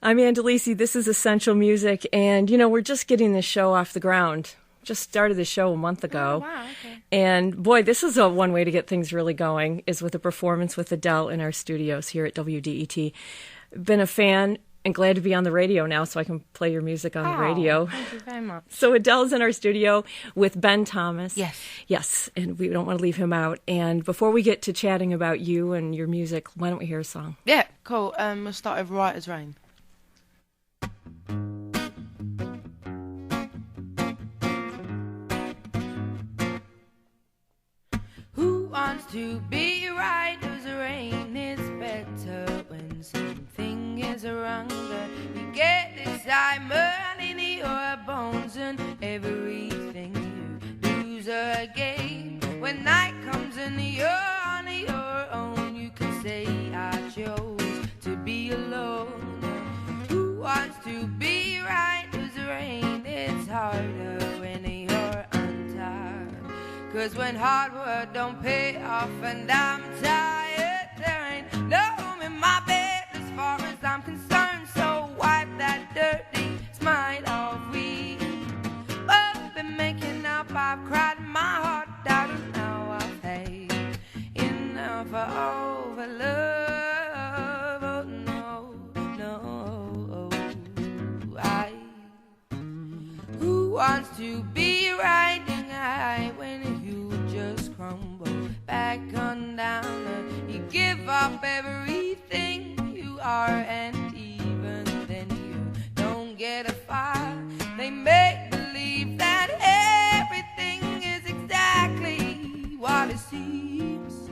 I'm Ann Delisi. This is Essential Music, and we're just getting this show off the ground. Just started the show a month ago. Oh, wow, okay. And boy, this is one way to get things really going, is with a performance with Adele in our studios here at WDET. Been a fan and glad to be on the radio now so I can play your music on the radio. Thank you very much. So Adele's in our studio with Ben Thomas. Yes. Yes, and we don't want to leave him out. And before we get to chatting about you and your music, why don't we hear a song? Yeah, cool. We'll start with Right as Rain. Who wants to be right as rain? It's better when something is wrong. You get excitement in your bones and everything you lose again. When night comes and you're on your own, you can say I chose to be alone. Who wants to be right as rain? It's harder when you're untied. 'Cause when hard work don't pay off and I'm tired, there ain't no room in my bed as far as I'm concerned. So wipe that dirty smile off. We both been making up. I've cried my heart out and now I've paid enough for over love. Oh no, no, who wants to be right when you just crumble back on down? You give up everything you are, and even then you don't get a fire. They make believe that everything is exactly what it seems,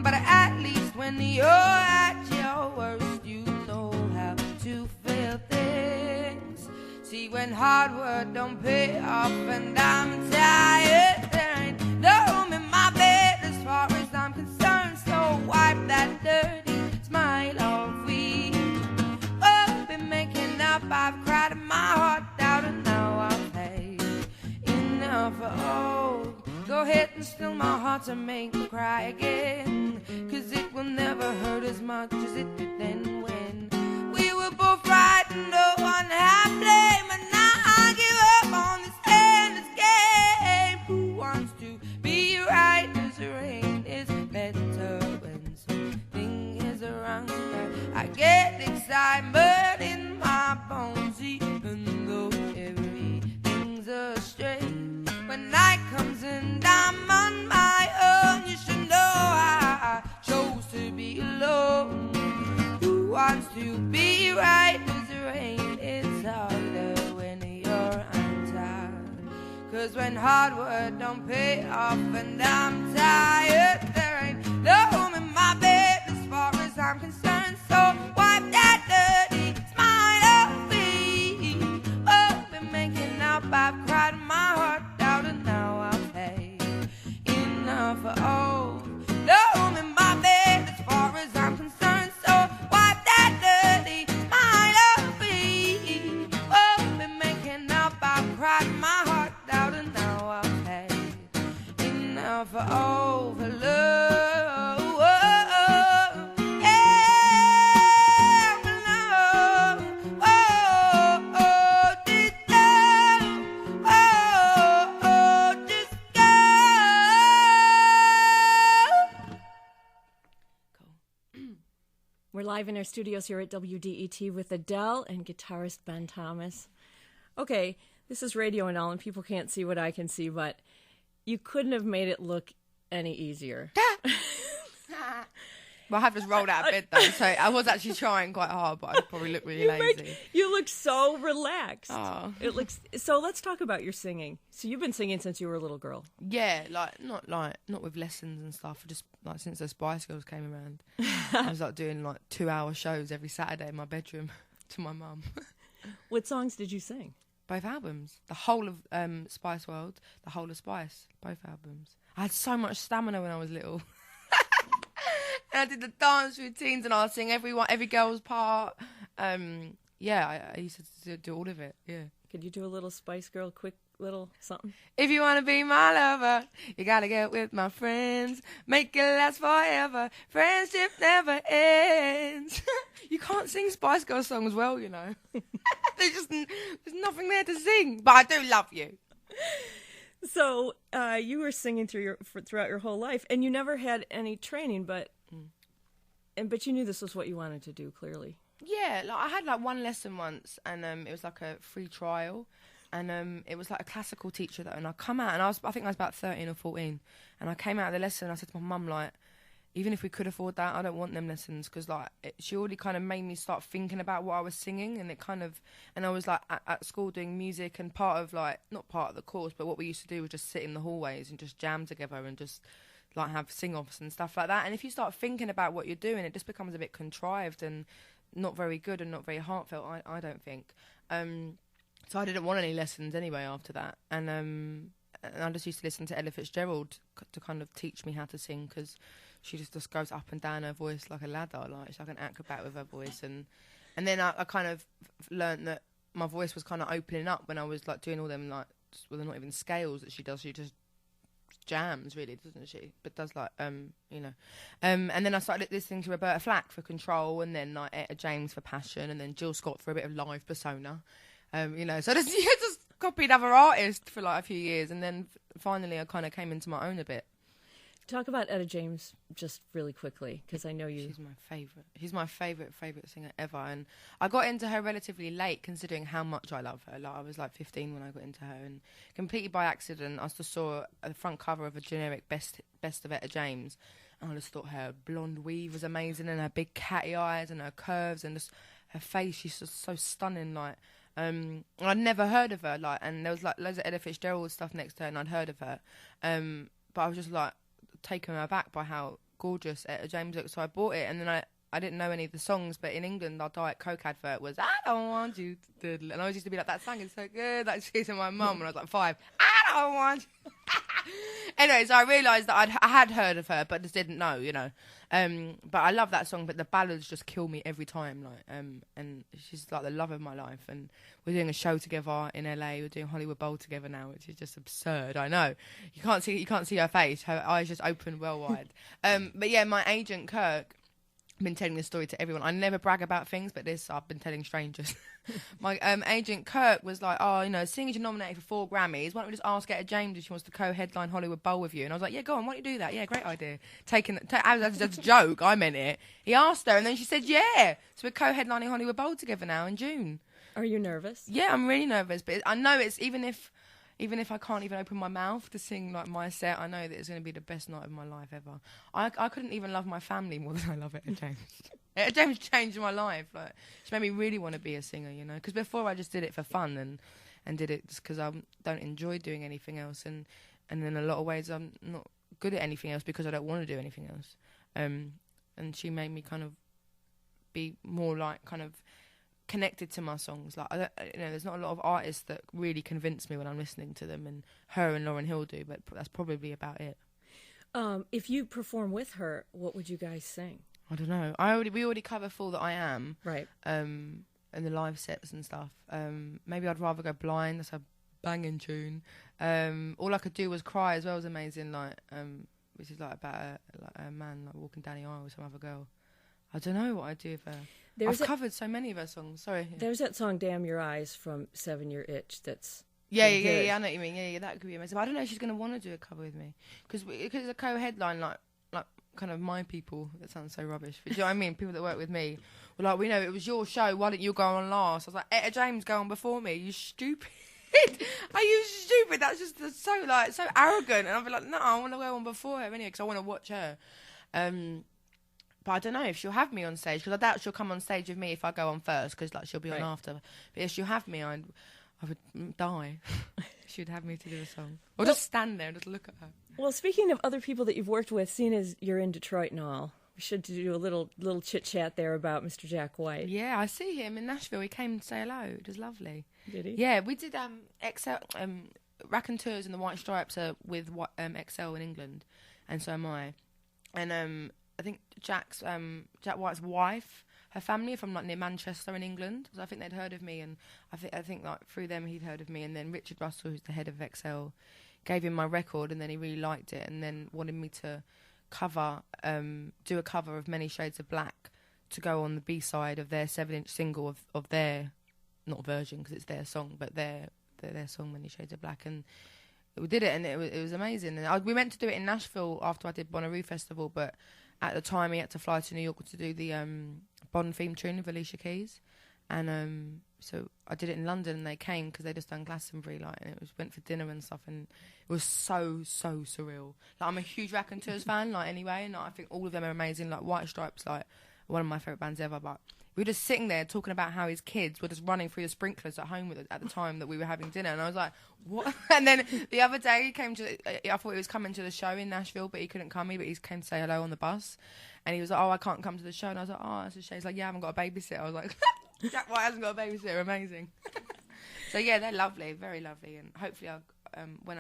but at least when you're at your worst, you know how to feel things. See, when hard work don't pay off and I'm tired, there ain't no room in my bed as far as I'm concerned. So wipe that dirty smile off. We both been making up. I've cried my heart out and now I've paid enough. Oh, go ahead and steal my heart to make me cry again. 'Cause it will never hurt as much as it did then when we were both right and no one had blame. And now I give up on this endless game. Who wants to be right as rain? It's better when something is wrong. I get excitement in my bones even though everything's astray. When night comes and I'm on my own, you should know I chose to be alone. Who wants to be right as rain? It's harder when you're untied. 'Cause when hard work don't pay off and I'm tired, there ain't no room in my bed as far as I'm concerned. So wipe that dirty smile off me. Oh, been making up. I've cried my heart out and now I've paid enough for all. No room in my bed as far as I'm concerned. So wipe that dirty smile off me. Oh, been making up. I've cried my heart out and now I've paid enough for all for love. We're live in our studios here at WDET with Adele and guitarist Ben Thomas. Okay, this is radio and all, and people can't see what I can see, but you couldn't have made it look any easier. Well, I have just rolled out of bed though, so I was actually trying quite hard, but I probably look really lazy. You look so relaxed. Oh. It looks so. Let's talk about your singing. So you've been singing since you were a little girl. Yeah, not with lessons and stuff. Just like since the Spice Girls came around, I was like doing like 2-hour shows every Saturday in my bedroom to my mum. What songs did you sing? Both albums, the whole of Spice World, the whole of Spice, both albums. I had so much stamina when I was little. And I did the dance routines and I'd sing every girl's part. Yeah, I used to do all of it, yeah. Could you do a little Spice Girl quick little something? If you want to be my lover, you got to get with my friends. Make it last forever. Friendship never ends. You can't can't sing Spice Girls songs well, you know. There's nothing there to sing. But I do love you. So you were singing throughout your whole life, and you never had any training, but you knew this was what you wanted to do, clearly. Yeah, like I had like one lesson once, and it was like a free trial, and it was like a classical teacher and I come out, and I think I was about 13 or 14, and I came out of the lesson, and I said to my mum, like, even if we could afford that, I don't want them lessons, because like she already kind of made me start thinking about what I was singing, and and I was like at school doing music, and not part of the course, but what we used to do was just sit in the hallways and just jam together and just like have sing-offs and stuff like that. And if you start thinking about what you're doing, it just becomes a bit contrived and not very good and not very heartfelt, I don't think. So I didn't want any lessons anyway after that, and I just used to listen to Etta Fitzgerald to kind of teach me how to sing, because she just goes up and down her voice like a ladder, like she's like an acrobat with her voice. And then I kind of learnt that my voice was kind of opening up when I was like doing all them like, well, they're not even scales that she does. She just jams, really, doesn't she? But does like you know. And then I started listening to Roberta Flack for Control, and then like Etta James for Passion, and then Jill Scott for a bit of live persona. You know, so just copied other artists for like a few years, and then finally I kind of came into my own a bit. Talk about Etta James just really quickly, because I know you... She's my favourite. She's my favourite singer ever. And I got into her relatively late, considering how much I love her. Like, I was like 15 when I got into her, and completely by accident, I just saw the front cover of a generic best of Etta James, and I just thought her blonde weave was amazing, and her big catty eyes and her curves and just her face. She's just so stunning, like... I'd never heard of her, like, and there was like loads of Etta Fitzgerald stuff next to her, and I'd heard of her, but I was just like taken aback by how gorgeous Etta James looked, so I bought it. And then I didn't know any of the songs, but in England our Diet Coke advert was "I don't want you to," and I always used to be like, that song is so good, like chasing my mum when I was like 5. I don't want you. Anyway, so I realised that I had heard of her, but just didn't know, you know. But I love that song, but the ballads just kill me every time, like. And she's like the love of my life, and we're doing a show together in LA. We're doing Hollywood Bowl together now, which is just absurd. I know you can't see her face. Her eyes just open well wide. But yeah, my agent Kirk. I've been telling this story to everyone. I never brag about things, but this I've been telling strangers. My agent Kirk was like, "Oh, you know, seeing as you're nominated for 4 Grammys, why don't we just ask Etta James if she wants to co-headline Hollywood Bowl with you?" And I was like, "Yeah, go on, why don't you do that? Yeah, great idea." As a joke, I meant it. He asked her, and then she said, "Yeah." So we're co-headlining Hollywood Bowl together now in June. Are you nervous? Yeah, I'm really nervous, but I know it's even if I can't even open my mouth to sing like my set, I know that it's going to be the best night of my life ever. I couldn't even love my family more than I love Etta James. Etta James changed my life. Like, she made me really want to be a singer, you know. Because before I just did it for fun and did it just because I don't enjoy doing anything else. And in a lot of ways I'm not good at anything else because I don't want to do anything else. And she made me kind of be more like kind of connected to my songs. Like, there's not a lot of artists that really convince me when I'm listening to them, and her and Lauryn Hill do, but that's probably about it. If you perform with her, what would you guys sing? I don't know. We already cover Fool That I Am, right? And the live sets and stuff. Maybe I'd rather go Blind. That's a banging tune. All I Could Do Was Cry as well was amazing. Like, which is like about a man like walking down the aisle with some other girl. I don't know what I'd do with her. I've covered so many of her songs. Sorry. Yeah. There's that song "Damn Your Eyes" from 7 Year Itch. That's yeah. I know what you mean. Yeah, that could be amazing. But I don't know if she's going to want to do a cover with me because it's a co-headline like kind of my people. That sounds so rubbish. But do you know what I mean? People that work with me were like, "We know it was your show. Why didn't you go on last?" I was like, "Etta James go on before me. You stupid." Are you stupid? That's just so arrogant. And I'll be like, "No, I want to go on before her anyway because I want to watch her." But I don't know if she'll have me on stage, because I doubt she'll come on stage with me if I go on first, because like she'll be on after. But if she'll have me, I would die. She'd have me to do a song, or just stand there and just look at her. Well, speaking of other people that you've worked with, seeing as you're in Detroit and all, we should do a little chit chat there about Mr. Jack White. Yeah, I see him in Nashville. He came to say hello. It was lovely. Did he? Yeah, we did XL Raconteurs and the White Stripes are with XL in England, and so am I. And I think Jack White's wife, her family are from like near Manchester in England, so I think they'd heard of me, and I think like through them he'd heard of me, and then Richard Russell, who's the head of XL, gave him my record, and then he really liked it, and then wanted me to do a cover of Many Shades of Black to go on the B-side of their 7-inch single of their, not version because it's their song, but their song, Many Shades of Black. And we did it, and it was amazing. And we meant to do it in Nashville after I did Bonnaroo Festival, but at the time he had to fly to New York to do the Bond theme tune with Alicia Keys. And so I did it in London, and they came because they just done Glastonbury, like, and went for dinner and stuff, and it was so surreal. Like, I'm a huge Raconteurs fan, like, anyway, and I think all of them are amazing. Like White Stripes, like one of my favourite bands ever. But we were just sitting there talking about how his kids were just running through the sprinklers at home with us at the time that we were having dinner, and I was like, what? And then the other day he came to, I thought he was coming to the show in Nashville, but he couldn't come, but he came to say hello on the bus, and he was like, oh, I can't come to the show, and I was like, oh, that's a shame. He's like, yeah, I haven't got a babysitter. I was like, Jack White hasn't got a babysitter, amazing. So yeah, they're lovely, very lovely, and hopefully when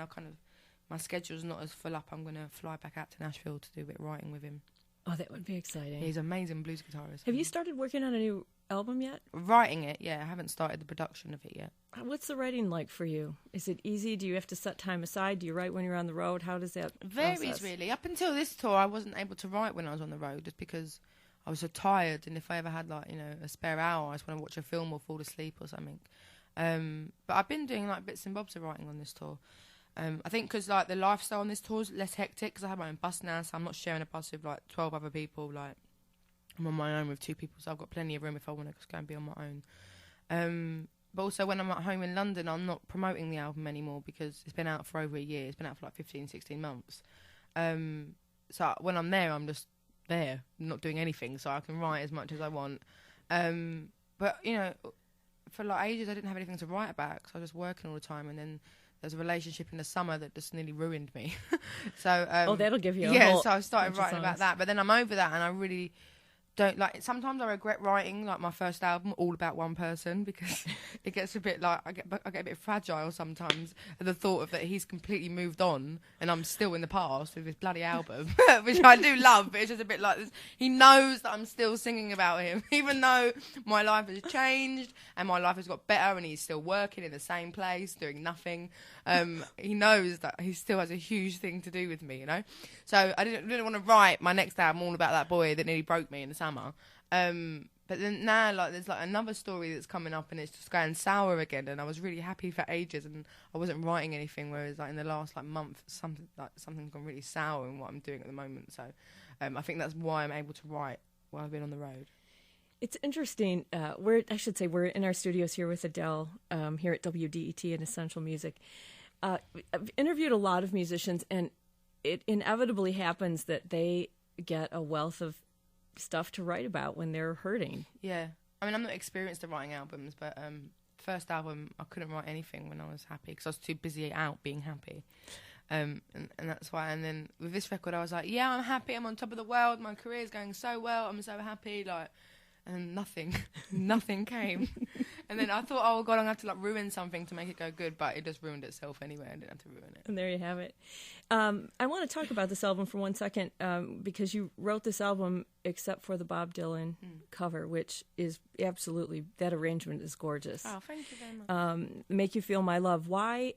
my schedule's not as full up, I'm going to fly back out to Nashville to do a bit of writing with him. Oh, that would be exciting. He's an amazing blues guitarist. Have you started working on a new album yet? Writing it, yeah. I haven't started the production of it yet. What's the writing like for you? Is it easy? Do you have to set time aside? Do you write when you're on the road? How does that Varies, process? really. Up until this tour, I wasn't able to write when I was on the road just because I was so tired, and if I ever had, like, you know, a spare hour, I just want to watch a film or fall asleep or something. But I've been doing, like, bits and bobs of writing on this tour. I think because, like, the lifestyle on this tour is less hectic because I have my own bus now, so I'm not sharing a bus with, like, 12 other people. Like, I'm on my own with 2 people, so I've got plenty of room if I want to just go and be on my own. But also when I'm at home in London, I'm not promoting the album anymore because it's been out for over a year. It's been out for, like, 15, 16 months. So when I'm there, I'm just there, not doing anything, so I can write as much as I want. But, you know, for, like, ages, I didn't have anything to write about because I was just working all the time, and then there's a relationship in the summer that just nearly ruined me. So that'll give you a whole so I started bunch of writing about songs. that, but then I'm over that, and I really don't like. Sometimes I regret writing, like, my first album all about one person because it gets a bit like I get a bit fragile sometimes at the thought of that he's completely moved on and I'm still in the past with his bloody album, which I do love, but it's just a bit like this. He knows that I'm still singing about him, even though my life has changed and my life has got better, and he's still working in the same place doing nothing. He knows that he still has a huge thing to do with me, you know. So I didn't want to write my next album all about that boy that nearly broke me in the summer. But then now, like, there's, like, another story that's coming up, and it's just going sour again. And I was really happy for ages, and I wasn't writing anything. Whereas, like, in the last, like, month, something's gone really sour in what I'm doing at the moment. So I think that's why I'm able to write while I've been on the road. It's interesting. We're in our studios here with Adele here at WDET and Essential Music. I've interviewed a lot of musicians, and it inevitably happens that they get a wealth of stuff to write about when they're hurting. Yeah. I mean, I'm not experienced at writing albums, but first album, I couldn't write anything when I was happy because I was too busy out being happy. And that's why. And then with this record, I was like, yeah, I'm happy. I'm on top of the world. My career's going so well. I'm so happy. Like, and then nothing came. And then I thought, oh God, I'm gonna have to, like, ruin something to make it go good, but it just ruined itself anyway. I didn't have to ruin it. And there you have it. I want to talk about this album for 1 second because you wrote this album except for the Bob Dylan cover, which is absolutely, that arrangement is gorgeous. Oh, thank you very much. Make You Feel My Love. Why?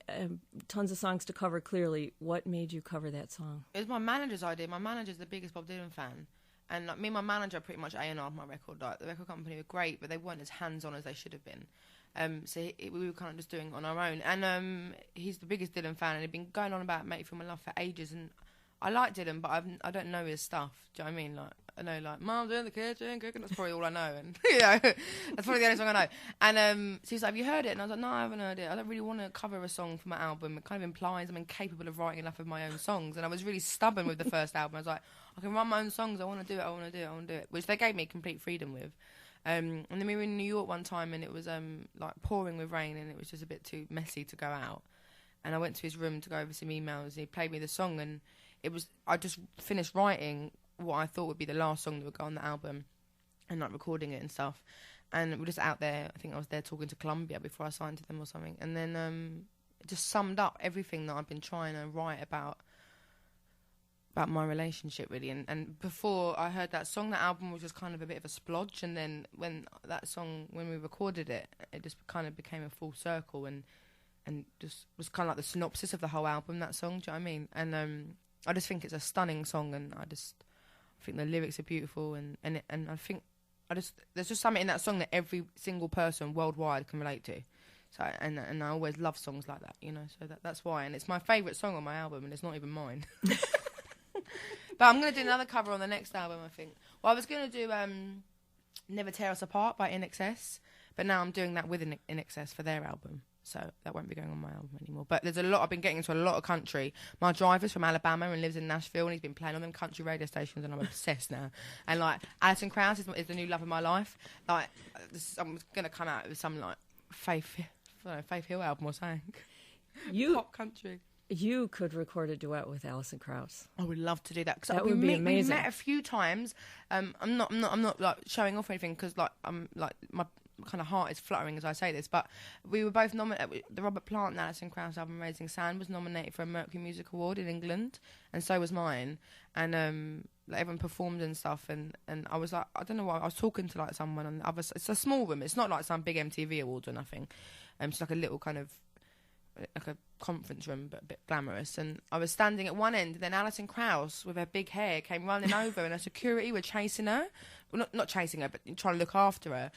Tons of songs to cover, clearly. What made you cover that song? It was my manager's idea. My manager's the biggest Bob Dylan fan. And, like, me and my manager pretty much A&R'd my record. Like, the record company were great, but they weren't as hands-on as they should have been. So we were kind of just doing it on our own. And he's the biggest Dylan fan, and he'd been going on about Make You Feel My Love for ages. And I like Dylan, but I don't know his stuff. Do you know what I mean? Like, I know, like, Mum's in the kitchen cooking. That's probably all I know. And, you know, that's probably the only song I know. And so he's like, have you heard it? And I was like, no, I haven't heard it. I don't really want to cover a song for my album. It kind of implies I'm incapable of writing enough of my own songs. And I was really stubborn with the first album. I was like, I can write my own songs. I want to do it. Which they gave me complete freedom with. And then we were in New York one time, and it was like pouring with rain, and it was just a bit too messy to go out. And I went to his room to go over some emails, and he played me the song, and I just finished writing what I thought would be the last song that would go on the album, and, like, recording it and stuff. And we're just out there. I think I was there talking to Columbia before I signed to them or something. And then it just summed up everything that I've been trying to write about my relationship, really. And before I heard that song, that album was just kind of a bit of a splodge. And then when we recorded it, it just kind of became a full circle and just was kind of like the synopsis of the whole album, that song. Do you know what I mean? And I just think it's a stunning song, and I think the lyrics are beautiful, and I think there's just something in that song that every single person worldwide can relate to. So and I always love songs like that, you know. So that's why, and it's my favourite song on my album, and it's not even mine. But I'm gonna do another cover on the next album, I think. Well, I was gonna do "Never Tear Us Apart" by INXS, but now I'm doing that with INXS for their album, so that won't be going on my album anymore. But there's a lot. I've been getting into a lot of country. My driver's from Alabama and lives in Nashville, and he's been playing on them country radio stations, and I'm obsessed now. And like Alison Krauss is the new love of my life. Like I'm gonna come out with some like Faith Hill album or something. Pop country. You could record a duet with Alison Krauss. I would love to do that, because that would be amazing. We met a few times. I'm not like showing off or anything, because like I'm like my kind of heart is fluttering as I say this, but we were both nominated. The Robert Plant and Alison Krauss album "Raising Sand" was nominated for a Mercury Music Award in England, and so was mine. And like everyone performed and stuff, and I was like, I don't know why, I was talking to like someone on the other. It's a small room. It's not like some big MTV awards or nothing. It's like a little kind of like a conference room, but a bit glamorous. And I was standing at one end, and then Alison Krauss with her big hair came running over, and her security were chasing her. Well, not chasing her, but trying to look after her.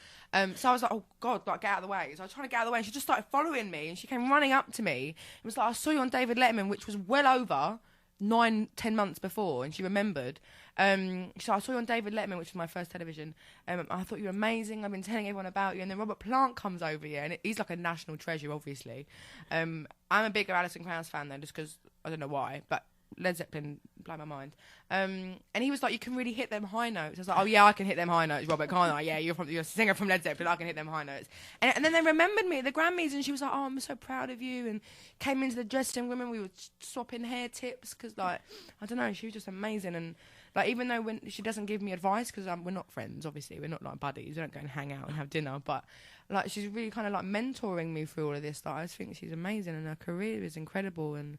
So I was like, oh God, like get out of the way. So I was trying to get out of the way, and she just started following me, and she came running up to me. It was like, I saw you on David Letterman, which was well over 9-10 months before, and she remembered. So I saw you on David Letterman, which was my first television. I thought you were amazing. I've been telling everyone about you. And then Robert Plant comes over here, and he's like a national treasure, obviously. I'm a bigger Alison Krauss fan though, just because I don't know why, but Led Zeppelin blew my mind. And he was like, you can really hit them high notes. I was like, oh yeah, I can hit them high notes, Robert, can't I? Yeah, you're a singer from Led Zeppelin, I can hit them high notes. And then they remembered me at the Grammys, and she was like, oh, I'm so proud of you, and came into the dressing room, and we were swapping hair tips, because like, I don't know, she was just amazing. And like, even though when she doesn't give me advice, because we're not friends, obviously, we're not like buddies, we don't go and hang out and have dinner, but like, she's really kind of like mentoring me through all of this. Like, I just think she's amazing, and her career is incredible, and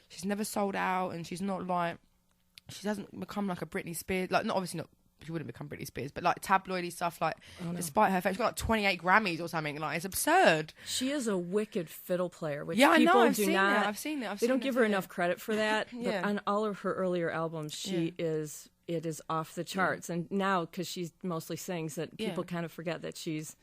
she's never sold out, and she's not like, she doesn't become like a Britney Spears, like, not obviously not, she wouldn't become Britney Spears, but like tabloidy stuff, like, despite her fact, she's got like 28 Grammys or something, like, it's absurd. She is a wicked fiddle player, which yeah, people I know, do not. I've seen it. They don't give her enough credit for that. Yeah. But on all of her earlier albums, it is off the charts. And now, because she mostly sings, that people kind of forget that she's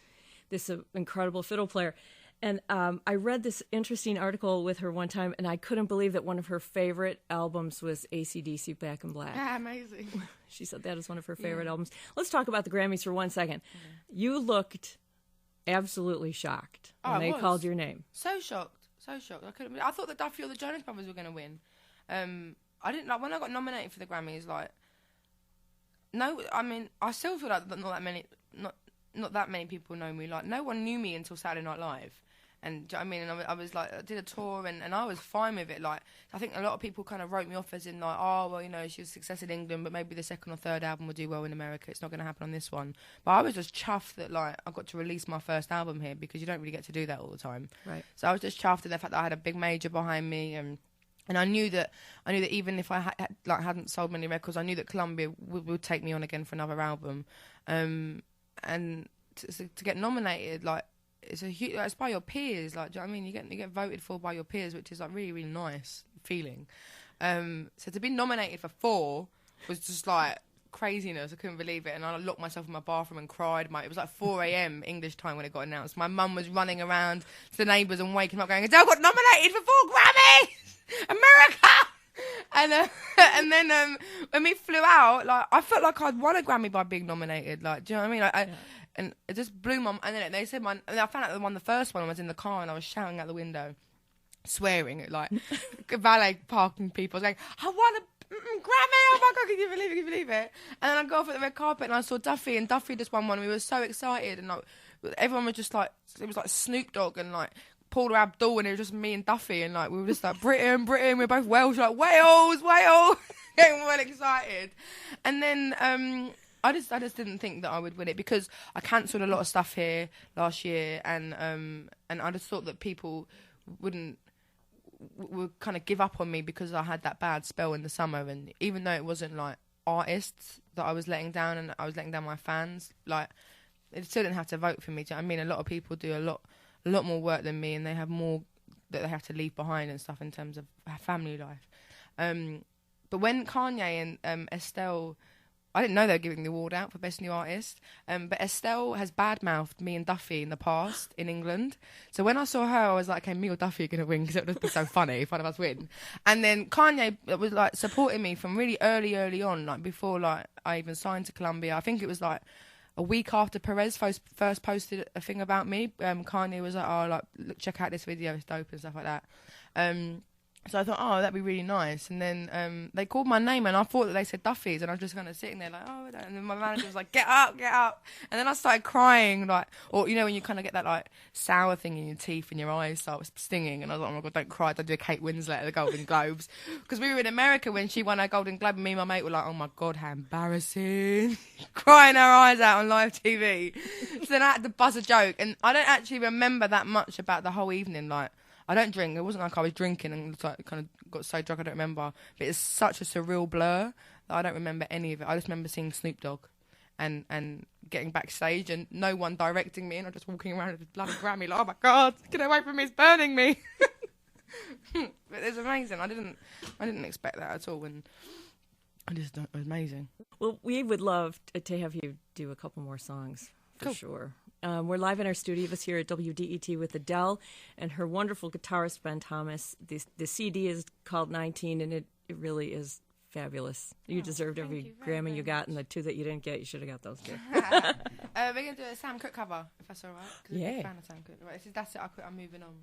this incredible fiddle player. And I read this interesting article with her one time, and I couldn't believe that one of her favorite albums was AC/DC Back in Black. Yeah, amazing. She said that is one of her favorite albums. Let's talk about the Grammys for 1 second. You looked absolutely shocked when they called your name. So shocked. I thought that Duffy or the Jonas Brothers were going to win. I didn't, like, when I got nominated for the Grammys, like, no, I mean, I still feel like not that many people know me. Like, no one knew me until Saturday Night Live. And do you know what I mean? And I was like, I did a tour, and I was fine with it. Like, I think a lot of people kind of wrote me off as in like, oh, well, you know, she was a success in England, but maybe the second or third album will do well in America. It's not going to happen on this one. But I was just chuffed that, like, I got to release my first album here, because you don't really get to do that all the time. Right. So I was just chuffed at the fact that I had a big major behind me, and I knew that even if I hadn't sold many records, I knew that Columbia would take me on again for another album. And to get nominated, like, it's a huge, it's by your peers, like, do you know what I mean? You get voted for by your peers, which is like really, really nice feeling. So to be nominated for 4 was just like craziness. I couldn't believe it, and I locked myself in my bathroom and cried. It was like 4 a.m. English time when it got announced. My mum was running around to the neighbours and waking up, going, "Adele got nominated for 4 Grammys, America!" And then when we flew out, like, I felt like I'd won a Grammy by being nominated. Like, do you know what I mean? Like, and it just blew my. And then they said and I found out that I won the first one. I was in the car and I was shouting out the window, swearing at like valet parking people. I was going, "I won a Grammy! Oh my God, can you believe it? Can you believe it?" And then I go off at the red carpet and I saw Duffy, and Duffy just won one. And we were so excited, and like everyone was just like, it was like Snoop Dogg and like Paula Abdul, and it was just me and Duffy, and like we were just like Britain. We're both Welsh, like Wales, getting well excited. And then I just didn't think that I would win it, because I cancelled a lot of stuff here last year, and I just thought that people would kind of give up on me because I had that bad spell in the summer. And even though it wasn't like artists that I was letting down, and I was letting down my fans, like, it still didn't have to vote for me. Do you know what I mean? A lot of people do a lot more work than me, and they have more that they have to leave behind and stuff in terms of family life. But when Kanye and Estelle I didn't know they were giving the award out for Best New Artist. But Estelle has badmouthed me and Duffy in the past in England. So when I saw her, I was like, okay, me or Duffy are going to win because it would just be so funny if one of us win. And then Kanye was like supporting me from really early on, like before like I even signed to Columbia. I think it was like a week after Perez first posted a thing about me. Kanye was like, oh, like, look, check out this video, it's dope and stuff like that. So I thought, oh, that'd be really nice. And then they called my name and I thought that they said Duffy's, and I was just kind of sitting there like, oh, and then my manager was like, get up. And then I started crying, like, or, you know, when you kind of get that, like, sour thing in your teeth and your eyes start stinging. And I was like, oh my God, don't cry. Don't do a Kate Winslet at the Golden Globes. Because we were in America when she won her Golden Globe, and me and my mate were like, oh my God, how embarrassing. Crying our eyes out on live TV. So then I had to buzz a joke. And I don't actually remember that much about the whole evening, like, I don't drink. It wasn't like I was drinking and like, kind of got so drunk I don't remember. But it's such a surreal blur that I don't remember any of it. I just remember seeing Snoop Dogg and getting backstage and no one directing me, and I'm just walking around with a bloody Grammy like, oh my God, get away from me, it's burning me. But it's amazing. I didn't expect that at all, and it was amazing. Well, we would love to have you do a couple more songs for sure. We're live in our studio here at WDET with Adele and her wonderful guitarist, Ben Thomas. The CD is called 19, and it really is fabulous. You deserved every Grammy you got, and the two that you didn't get, you should have got those two. We're going to do a Sam Cooke cover, if that's all right. Yeah. I'm a big fan of Sam Cooke. Right, that's it. I'm moving on.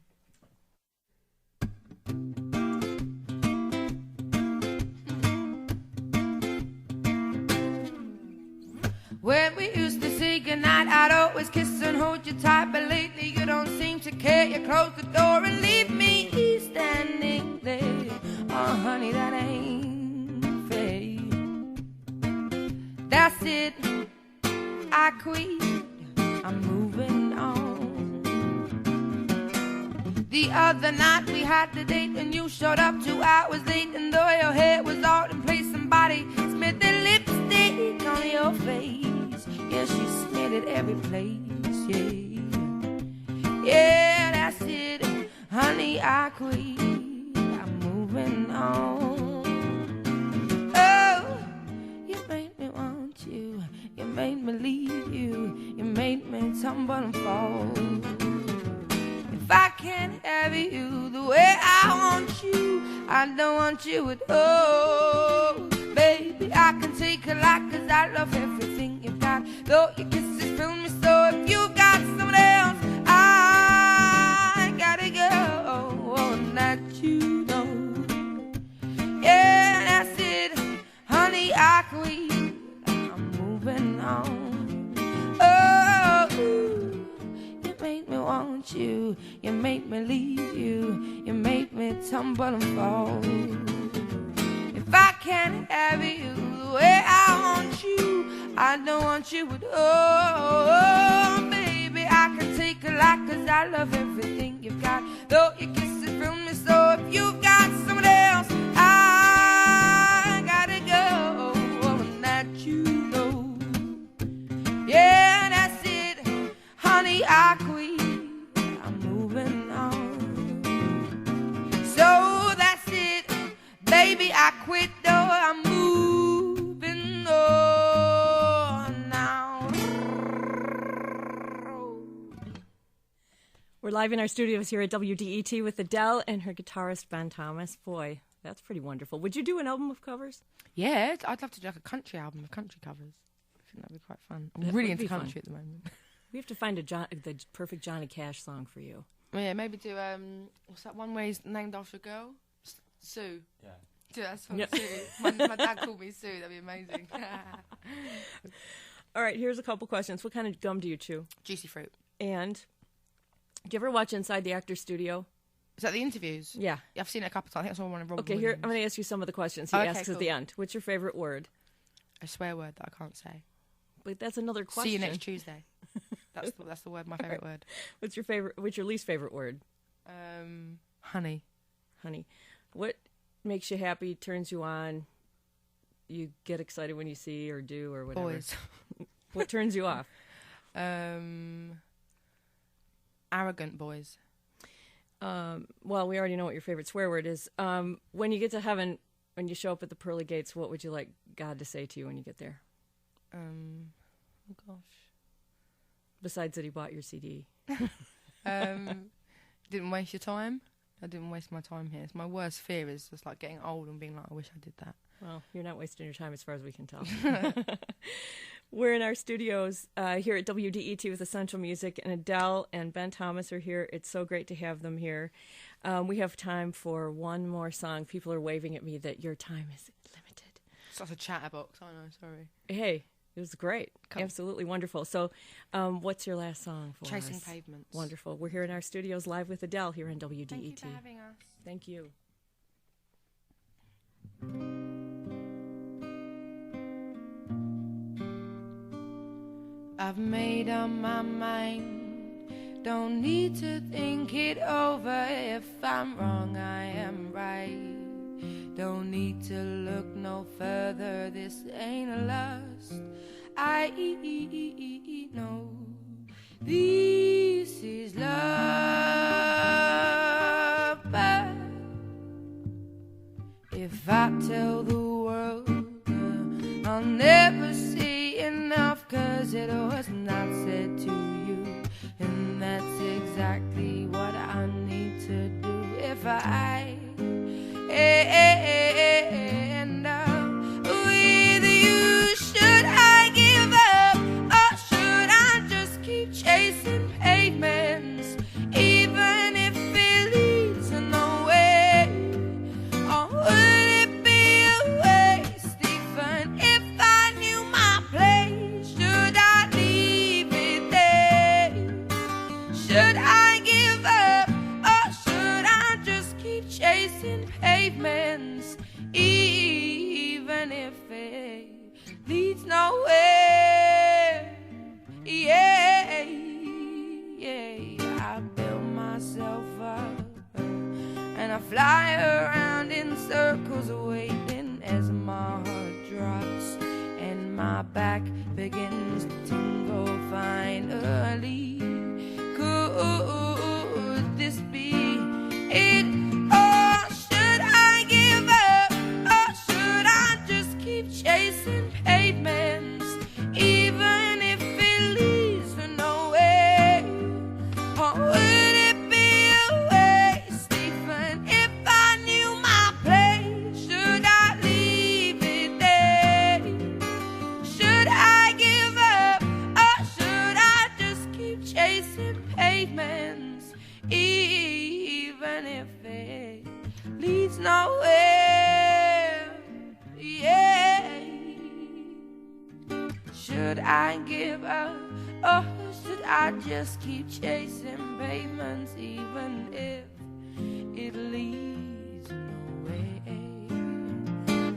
When we used to say goodnight, I'd always kiss and hold you tight. But lately you don't seem to care. You close the door and leave me standing there. Oh, honey, that ain't fair. That's it, I quit, I'm moving on. The other night we had the date and you showed up 2 hours late. And though your hair was all in place, somebody smeared their lipstick on your face. Yeah, she smeared it every place, yeah. Yeah, that's it, honey, I quit, I'm moving on. Oh, you made me want you, you made me leave you, you made me tumble and fall. If I can't have you the way I want you, I don't want you at all. Baby, I can take a lot 'cause I love everything you've got. Though your kisses fill me so, if you've got someone else, I gotta go. And that you know. Yeah, that's it, honey, I quit, I'm moving on. Oh, you made me want you, you made me leave you, you made me tumble and fall. If I can't have you the way I want you, I don't want you at all. Baby, I can take a lot 'cause I love everything you've got. Though your kisses fill me so, if you've got someone else, I gotta go. And that you know. Yeah, that's it, honey, I quit, I'm moving on. So that's it, baby, I quit, though I'm moving on now. We're live in our studios here at WDET with Adele and her guitarist, Ben Thomas. Boy, that's pretty wonderful. Would you do an album of covers? Yeah, I'd love to do like a country album of country covers. I think that'd be quite fun. I'm really into country at the moment. We have to find the perfect Johnny Cash song for you. Yeah, maybe do, what's that one where he's named after a girl? Sue. Yeah. Do that song, Sue. My dad called me Sue. That'd be amazing. All right, here's a couple questions. What kind of gum do you chew? Juicy fruit. And do you ever watch Inside the Actor's Studio? Is that the interviews? Yeah. I've seen it a couple of times. I think I saw one of Robin Okay, Williams. here, I'm going to ask you some of the questions he asks at the end. What's your favorite word? A swear word that I can't say. But that's another question. See you next Tuesday. That's the word, my favourite word. What's your least favorite word? Honey. Honey. What makes you happy, turns you on, you get excited when you see or do or whatever? Boys. What turns you off? Arrogant boys. Well, we already know what your favorite swear word is. When you get to heaven, when you show up at the pearly gates, what would you like God to say to you when you get there? Oh gosh. Besides that he bought your CD. Didn't waste your time. I didn't waste my time here. It's my worst fear is just like getting old and being like, I wish I did that. Well, you're not wasting your time as far as we can tell. We're in our studios here at WDET with Essential Music, and Adele and Ben Thomas are here. It's so great to have them here. We have time for one more song. People are waving at me that your time is limited. Such a chatterbox, I know, sorry. Hey, it was great. Cool. Absolutely wonderful. So what's your last song for Chasing us? Pavements. Wonderful. We're here in our studios live with Adele here on WDET. Thank you for having us. Thank you. I've made up my mind, don't need to think it over. If I'm wrong, I am right. Don't need to look no further, this ain't a lust. I know this is love. But if I tell the world, I'll never say enough, 'cause it was not said to you, and that's exactly what I need to do. If I end up with you, should I give up, or should I just keep chasing pavements, even if it leads nowhere? Or would it be a waste, even if I knew my place? Should I leave it there? Should I give up, or should I just keep chasing pavements, even if it leads nowhere? Yeah, I build myself up and I fly around in circles, waiting as my heart drops and my back begins to tingle finally. Could this be it? Or should I give up, or should I just keep chasing pavements, even if it leads to nowhere? Or would it be a waste, even if I knew my place? Should I leave it there? Should I give up, or should I just keep chasing pavements, even if it leads nowhere? Yeah. Should I give up, or should I just keep chasing pavements, even if it leads nowhere?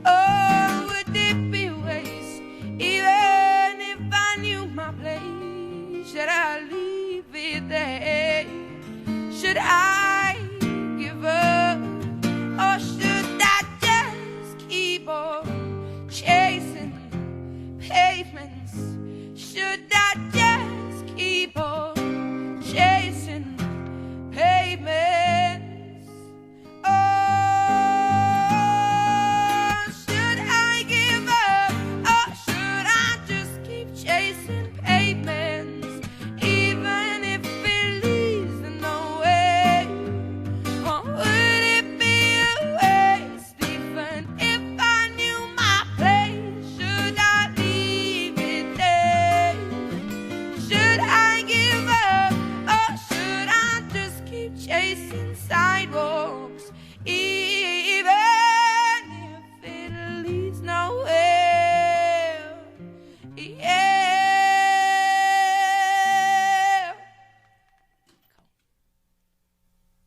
Oh, would it be a waste, even if I knew my place? Should I leave it there? Should I give up, or should I just keep on chasing pavements? Should I just keep on chasing pavements? Oh, should I give up, or should I just keep chasing pavements, even if it leads to nowhere? Or would it be a waste, even if I knew my place? Should I leave it there? Should I give up, or should I just keep chasing sidewalks, even if it leads nowhere? Yeah.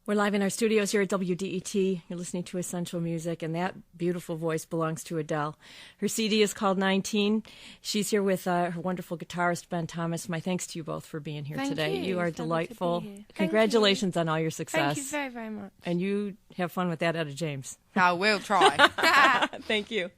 We're live in our studios here at WDET. You're listening to Essential Music, and that beautiful voice belongs to Adele. Her CD is called 19. She's here with her wonderful guitarist, Ben Thomas. My thanks to you both for being here Thank today. you. are It's lovely to be delightful. here. Thank Congratulations on all your success. Thank you very, very much. And you have fun with that, Etta James. I will try. Thank you.